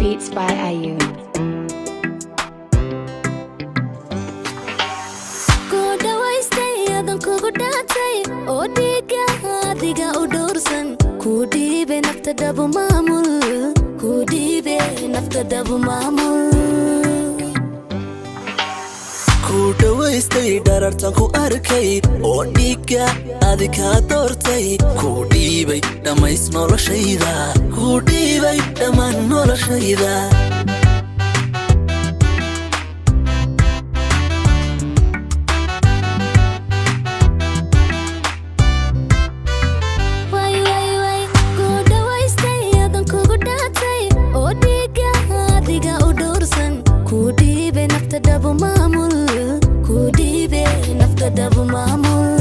Beats by Ayu. Dabu mamul, kudibe nafta dabu mamul. Kuda waistay darartan ku arkay oo dhiga adika doortay kudibay dhamays noloshayda kudibay dhamaan noloshayda dabu mamul, kudibe nafta dabu mamul.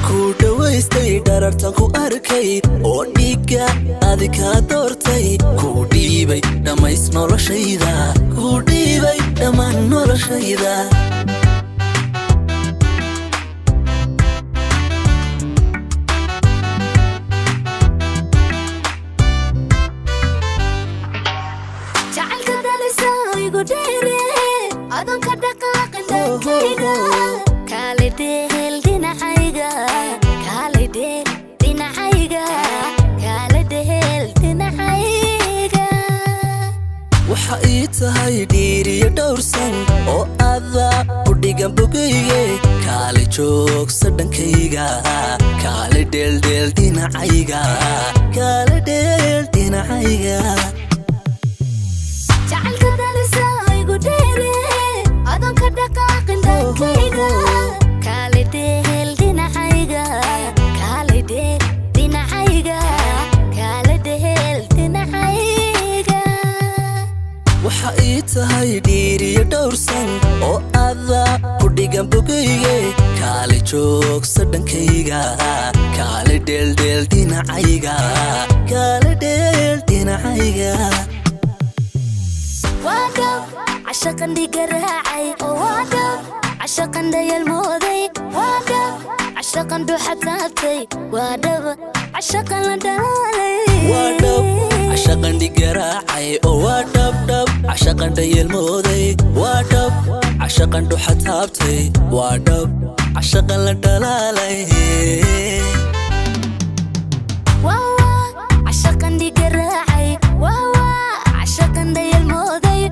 Kuda waistay darartan ku arkay oo dhiga adika doortay kudibay dhamays noloshayda kudibay dhamaan noloshayda waxa ii tahay dhiiriyo dhowrsan oo aada u dhigan bogayge kaale joogsa dhankayga kaale dheeldheel dhinacayga kaale dheel dhinacayga waxa ii tahay dhiiriyo dhowrsan oo aada ku dhigan bogayge kaale joogsa dhankayga kaale dheeldheel dhinacayga kaale dheel dhinacayga عشقاً دي قراعي وادب عشقاً دي الموذي وادب عشقاً دو حتاتي وادب عشقاً لدلالي وادب عشقاً دي قراعي وادب دب عشقاً دي الموذي وادب عشقاً دو حتاتي وادب عشقاً لدلالي عشقاً دي قراعي عشقاً دي الموذي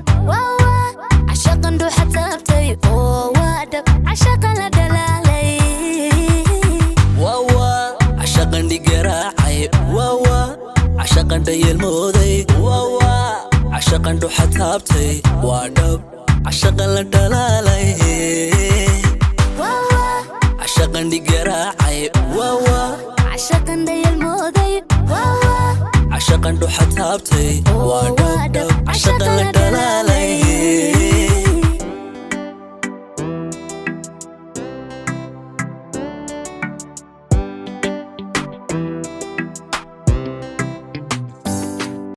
عشقاً دو حتابتي وادب عشقاً لدلالي عشقاً دي قراعي عشقاً دي الموذي عشقاً دو حتابتي وادب عشقاً لدلالي عشقاً دي قراعي عشقاً دي الموذي عشقاً دو حتابتي وادب عشقاً لدلالي